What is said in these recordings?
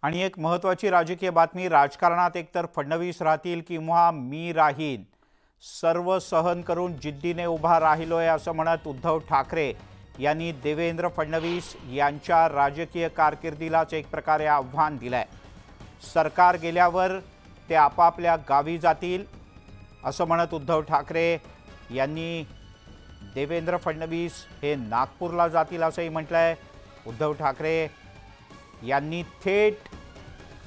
आणि एक महत्त्वाची राजकीय बातमी, राजकारणात एकतर फडणवीस राहतील किंवा मी राहीन, सर्व सहन करून जिद्दीने उभा राहिलोय असं म्हणत उद्धव ठाकरे यांनी देवेंद्र फडणवीस यांच्या राजकीय कारकिर्दीलाच एक प्रकारे आव्हान दिलंय। सरकार गेल्यावर ते आपापल्या गावी जातील असं म्हणत उद्धव ठाकरे यांनी देवेंद्र फडणवीस हे नागपूरला जातील असंही म्हटलंय। उद्धव ठाकरे यांनी थेट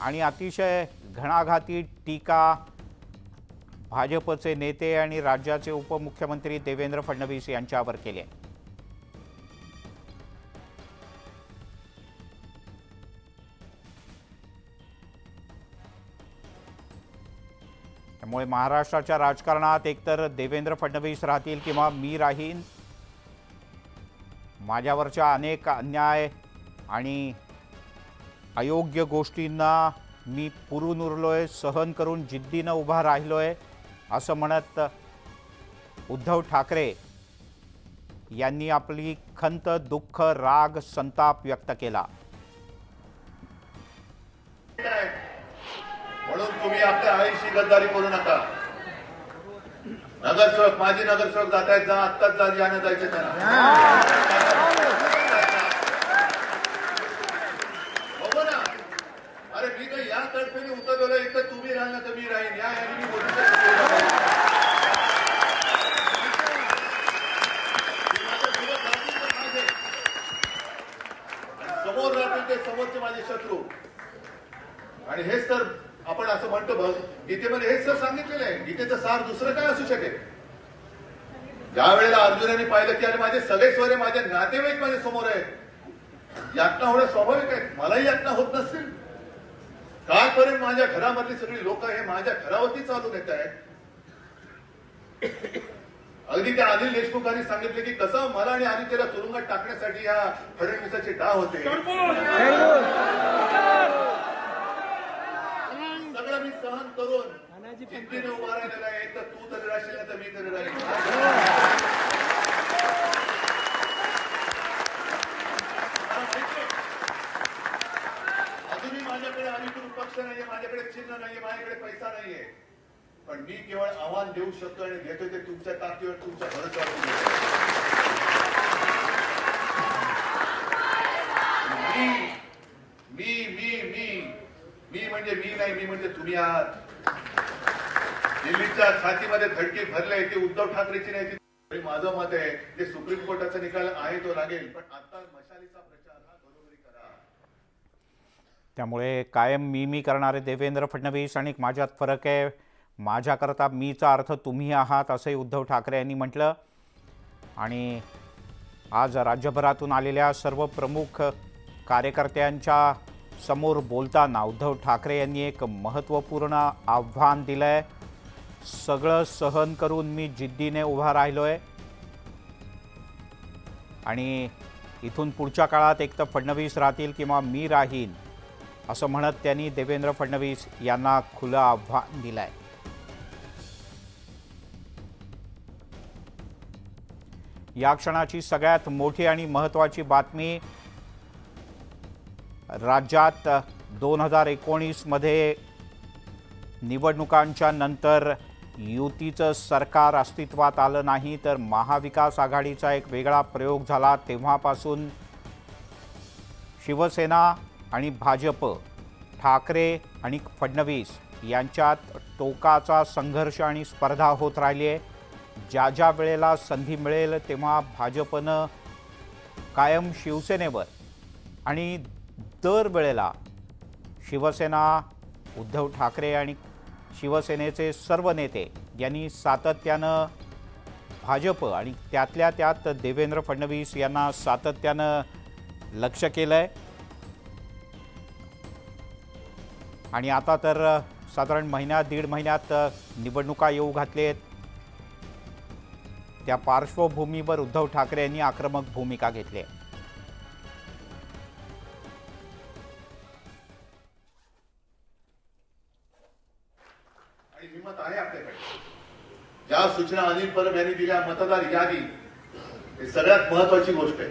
आणि अतिशय घणाघाती टीका भाजपचे नेते आणि राज्याचे उपमुख्यमंत्री देवेंद्र फडणवीस यांच्यावर केली आहे। त्यामुळे महाराष्ट्राच्या राजकारणात एकतर देवेंद्र फडणवीस राहतील किंवा मी राहीन, माझ्यावरच्या अनेक अन्याय आणि अयोग्य गोष्टींना मी पुरून उरलोय, सहन करून जिद्दीनं उभा राहिलोय असं म्हणत उद्धव ठाकरे यांनी आपली खंत, दुःख, राग, संताप व्यक्त केला। म्हणून तुम्ही आपल्या आईशी गद्दारी करू नका। नगरसेवक, माजी नगरसेवक जात आहेत, जा आत्ताच जा, ज्यानं जायचं त्यांना बघू ना। अरे मी तर या तडफेने उतरवलं, इथं तुम्ही राहिला तर मी राहीन, या मी समोर राहतील ते समोरचे माझे शत्रू। आणि हेच तर आपण असं म्हणतो बघ, गीतेमध्ये हेच तर सांगितलेलं आहे। गीतेचं सार दुसरं काय असू शकेल? ज्या वेळेला अर्जुनाने पाहिलं की अरे माझे सगळे स्वरे, माझे नातेवाईक माझ्या समोर आहेत, यातना होणं स्वाभाविक आहे, मलाही यातना होत नसतील। कालपर्यंत माझ्या घरामधली सगळी लोक हे माझ्या घरावरती चालून येत आहेत। अगदी त्या अनिल देशमुखांनी सांगितले की कसं मला आणि आदित्यला तुरुंगात टाकण्यासाठी या फडणवीसाचे डाव होते। सगळं मी सहन करून जिद्दीने उभा राहिलेला आहे। तर तू तरी राहशील तर मी तरी राहील। अजूनही माझ्याकडे अधिकृत पक्ष नाहीये, माझ्याकडे चिन्ह नाहीये, माझ्याकडे पैसा नाहीये, पण मी केवळ आव्हान देऊ शकतो आणि देतोय ते तुमच्या ताकदीवर, तुमच्या भरोश्यावर। मी म्हणजे मी नाही, मी म्हणजे तुम्ही आहात। दिल्लीच्या छातीमध्ये धडकी भरले ते उद्धव ठाकरेची नाही, ती माझं मत आहे। ते सुप्रीम कोर्टाचा निकाल आहे तो लागेल, पण आता मशालीचा प्रचार हा बरोबरी करा। त्यामुळे कायम मी करणारे देवेंद्र फडणवीस आणि माझ्यात फरक आहे, माझ्याकरता मीचा अर्थ तुम्ही आहात असंही उद्धव ठाकरे यांनी म्हटलं। आणि आज राज्यभरातून आलेल्या सर्व प्रमुख कार्यकर्त्यांच्या समोर बोलताना उद्धव ठाकरे यांनी एक महत्त्वपूर्ण आव्हान दिलंय। सगळं सहन करून मी जिद्दीने उभा राहिलोय आणि इथून पुढच्या काळात एक तर फडणवीस राहतील किंवा मी राहीन असं म्हणत त्यांनी देवेंद्र फडणवीस यांना खुलं आव्हान दिलंय। या क्षणाची सगळ्यात मोठी आणि महत्त्वाची बातमी, राज्यात 2019 मध्ये निवडणुकांच्या नंतर युतीचं सरकार अस्तित्वात आलं नाही, तर महाविकास आघाडीचा एक वेगळा प्रयोग झाला। तेव्हापासून शिवसेना आणि भाजप, ठाकरे आणि फडणवीस यांच्यात टोकाचा संघर्ष आणि स्पर्धा होत राहिली आहे। ज्या ज्या वेळेला संधी मिळेल तेव्हा भाजपनं कायम शिवसेनेवर आणि दर वेळेला शिवसेना, उद्धव ठाकरे आणि शिवसेनेचे सर्व नेते यांनी सातत्यानं भाजप आणि त्यातल्या त्यात देवेंद्र फडणवीस यांना सातत्यानं लक्ष केलंय। आणि आता तर साधारण महिन्यात, दीड महिन्यात निवडणुका येऊ घातलेत। त्या पार्श्वभूमीवर उद्धव ठाकरे यांनी आक्रमक भूमिका घेतली आहे। हिम्मत आहे आपल्याकडे। ज्या सूचना अनिल परब यांनी दिल्या, मतदार यादी, हे सगळ्यात महत्वाची गोष्ट आहे।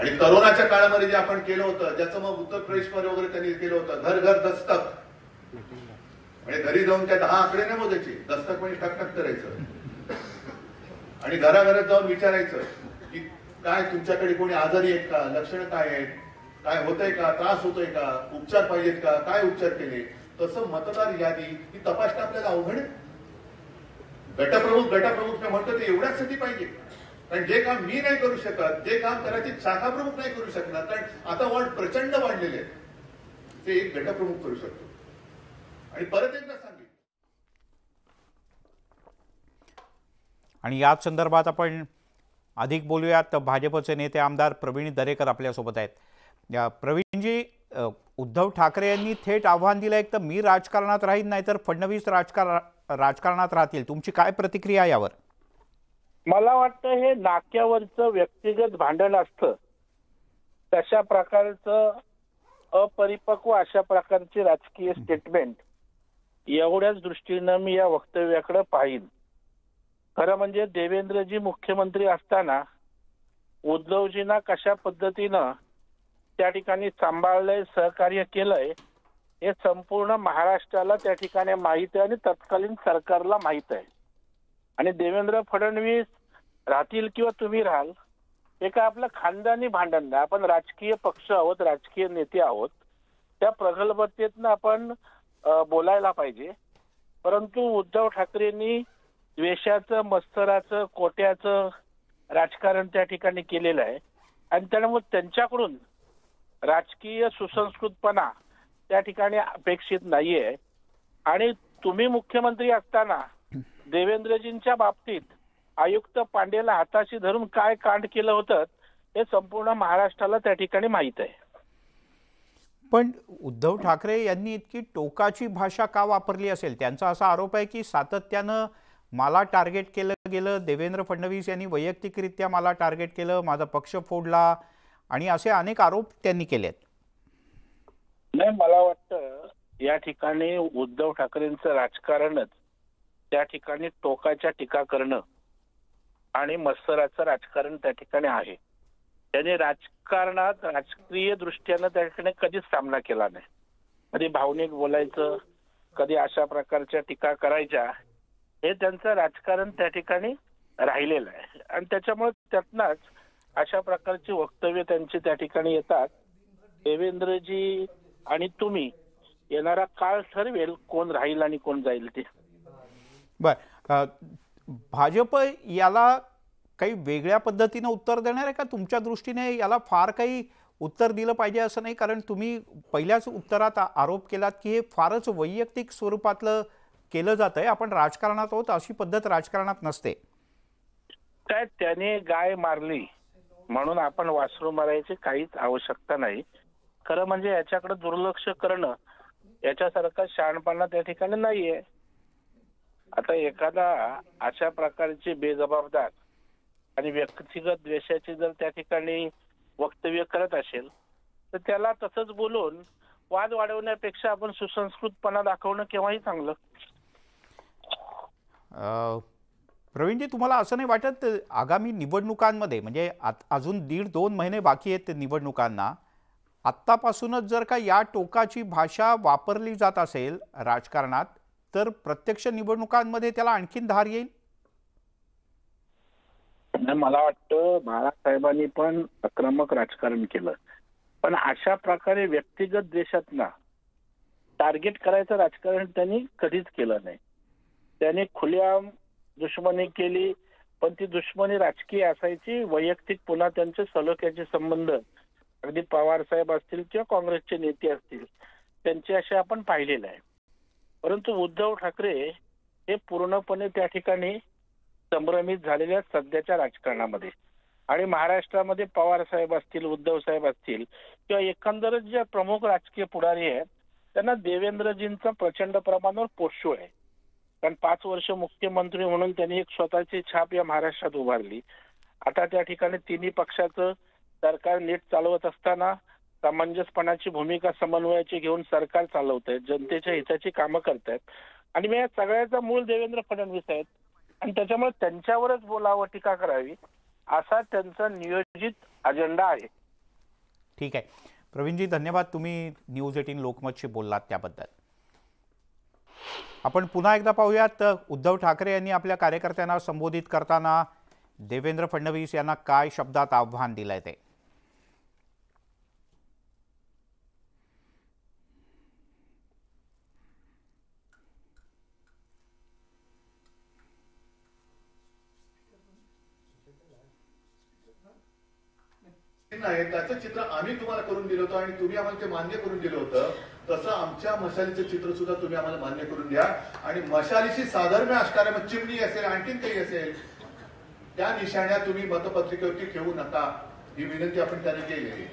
आणि करोनाच्या काळामध्ये जे आपण केलं होतं, ज्याचं मग उत्तर प्रदेशमध्ये वगैरे त्यांनी केलं होतं, घर घर दस्तक. म्हणजे घरी जाऊन त्या 10 आकडे नाही मोजायचे, दस्तक म्हणजे टकटक करायचं आणि घराघरात जाऊन विचारायचं की काय तुमच्याकडे कोणी आजारी आहेत का, लक्षणं काय आहेत, काय होतंय का, त्रास होतोय का, उपचार पाहिजेत का, काय उपचार केले. तसं मतदार यादी ही तपासणं आपल्याला अवघड आहे. गटप्रमुख म्हणतो ते एवढ्यासाठी पाहिजे, कारण जे काम मी नाही करू शकत, जे काम कदाचित शाखा प्रमुख नाही करू शकणार, कारण आता वॉर्ड प्रचंड वाढलेले आहेत, ते एक गटप्रमुख करू शकतो. आणि परत एकदा सांगेन, आणि याच संदर्भात आपण अधिक बोलूयात. भाजपचे नेते आमदार प्रवीण दरेकर आपल्यासोबत आहेत. प्रवीणजी, उद्धव ठाकरे यांनी थेट आव्हान दिलं, एक तर मी राजकारणात राहीन, नाहीतर फडणवीस राजकारणात राहतील. तुमची काय प्रतिक्रिया यावर? मला वाटतं हे नाक्यावरचं व्यक्तिगत भांडण असतं, तशा प्रकारचं अपरिपक्व अशा प्रकारची राजकीय स्टेटमेंट एवढ्याच दृष्टीनं मी या वक्तव्याकडे पाहिन. खरं म्हणजे देवेंद्रजी मुख्यमंत्री असताना उद्धवजींना कशा पद्धतीनं त्या ठिकाणी सांभाळलंय, सहकार्य केलंय, हे संपूर्ण महाराष्ट्राला त्या ठिकाणी माहित आहे आणि तत्कालीन सरकारला माहित आहे. आणि देवेंद्र फडणवीस राहतील किंवा तुम्ही राहाल, हे काय आपलं खानदानी भांडण नाही. आपण राजकीय पक्ष आहोत, राजकीय नेते आहोत, त्या प्रगल्भतेतनं आपण बोलायला पाहिजे. परंतु उद्धव ठाकरेंनी द्वेषाचं, मत्सराचं, कोट्याचं राजकारण त्या ठिकाणी केलेलं आहे आणि त्यामुळे त्यांच्याकडून राजकीय सुसंस्कृतपणा त्या ठिकाणी अपेक्षित नाहीये. आणि तुम्ही मुख्यमंत्री असताना देवेंद्रजींच्या बाबतीत आयुक्त पांडेला हाताशी धरून काय कांड केलं होतं हे संपूर्ण महाराष्ट्राला त्या ठिकाणी माहित आहे. पण उद्धव ठाकरे यांनी इतकी टोकाची भाषा का वापरली असेल? त्यांचा असा आरोप आहे की सातत्यानं मला टार्गेट केलं गेलं, देवेंद्र फडणवीस यांनी वैयक्तिकरित्या मला टार्गेट केलं, माझा पक्ष फोडला, आणि असे अनेक आरोप त्यांनी केलेत. नाही, मला वाटतं या ठिकाणी उद्धव ठाकरेंचं राजकारणच त्या ठिकाणी टोकाच्या टीका करणं आणि मत्सराचं राजकारण त्या ठिकाणी आहे. त्याने राजकारणात राजकीय दृष्ट्यानं त्या ठिकाणी कधीच सामना केला नाही. कधी भावनिक बोलायचं, कधी अशा प्रकारच्या टीका करायच्या, हे त्यांचं राजकारण त्या ठिकाणी राहिलेलं आहे. आणि त्याच्यामुळे त्यातनंच अशा प्रकारची वक्तव्य त्यांची त्या ठिकाणी येतात. देवेंद्रजी आणि तुम्ही येणारा काळ ठरवेल कोण राहील आणि कोण जाईल ते. बर, भाजप याला काही वेगळ्या पद्धतीने उत्तर देणार आहे का? तुमच्या दृष्टीने याला फार काही उत्तर दिलं पाहिजे असं नाही, कारण तुम्ही पहिल्याच उत्तरात आरोप केलात की हे फारच वैयक्तिक स्वरूपातलं केलं जात आहे, आपण राजकारणात आहोत, अशी पद्धत राजकारणात नसते. काय त्याने गाय मारली म्हणून आपण वासरू मारायची काहीच आवश्यकता नाही. खरं म्हणजे याच्याकडे दुर्लक्ष करणं याच्यासारखा शहाणपणा त्या ठिकाणी नाहीये. आता एखादा अशा प्रकारची बेजबाबदार आणि व्यक्तिगत द्वेषाची जर त्या ठिकाणी वक्तव्य करत असेल तर त्याला तसंच बोलून वाद वाढवण्यापेक्षा आपण सुसंस्कृतपणा दाखवणं केव्हाही चांगलं. प्रवीणजी, तुम्हाला असं नाही वाटत आगामी निवडणुकांमध्ये, म्हणजे अजून 1.5-2 महिने बाकी आहेत निवडणुकांना, आत्तापासूनच जर का या टोकाची भाषा वापरली जात असेल राजकारणात, तर प्रत्यक्ष निवडणुकांमध्ये त्याला आणखीन धार येईल? मला वाटतं बाळासाहेबांनी पण आक्रमक राजकारण केलं, पण अशा प्रकारे व्यक्तिगत द्वेषातना टार्गेट करायचं राजकारण त्यांनी कधीच केलं नाही. त्याने खुलेआम दुश्मनी केली, पण ती दुश्मनी राजकीय असायची. वैयक्तिक पुन्हा त्यांचे सलोख्याचे संबंध अगदी पवार साहेब असतील किंवा काँग्रेसचे नेते असतील त्यांचे असे आपण पाहिलेले आहे. परंतु उद्धव ठाकरे हे पूर्णपणे त्या ठिकाणी संभ्रमित झालेल्या सध्याच्या राजकारणामध्ये आणि महाराष्ट्रामध्ये पवार साहेब असतील, उद्धव साहेब असतील किंवा एकंदरच जे प्रमुख राजकीय पुढारी आहेत त्यांना देवेंद्रजींचा प्रचंड प्रमाणावर पोषू आहे. कारण 5 वर्ष मुख्यमंत्री म्हणून त्यांनी एक स्वतःची छाप या महाराष्ट्रात उभारली. आता त्या ठिकाणी तिन्ही पक्षाचं सरकार नीट चालवत असताना सामंजस्यपणाची भूमिका समन्वयाची घेऊन सरकार चालवत आहेत, जनतेच्या हिताची कामं करतायत. आणि मी या सगळ्याचा मूळ देवेंद्र फडणवीस आहेत आणि त्याच्यामुळे त्यांच्यावरच बोलावं, टीका करावी असा त्यांचा नियोजित अजेंडा आहे. ठीक आहे प्रवीणजी, धन्यवाद. तुम्ही न्यूज 18 लोकमतशी बोललात त्याबद्दल. आपण पुन्हा एकदा पाहूयात उद्धव ठाकरे यांनी आपल्या कार्यकर्त्यांना संबोधित करताना देवेंद्र फडणवीस यांना काय शब्दात आव्हान दिलंय ते. नाही, त्याचं चित्र आम्ही तुम्हाला करून दिलं होतं आणि तुम्ही आम्हाला ते मान्य करून दिलं होतं. तसं आमच्या मशालीचं चित्र सुद्धा तुम्ही आम्हाला मान्य करून द्या. आणि मशालीशी साधर्म्य असणाऱ्या मग चिमणी असेल, आणखीन काही असेल, त्या निशाण्या तुम्ही मतपत्रिकेवरती ठेवू नका, ही विनंती आपण त्याने केली.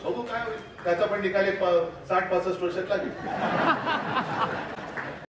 बघू काय होईल, त्याचा पण निकाल 60-65 वर्षात लागेल.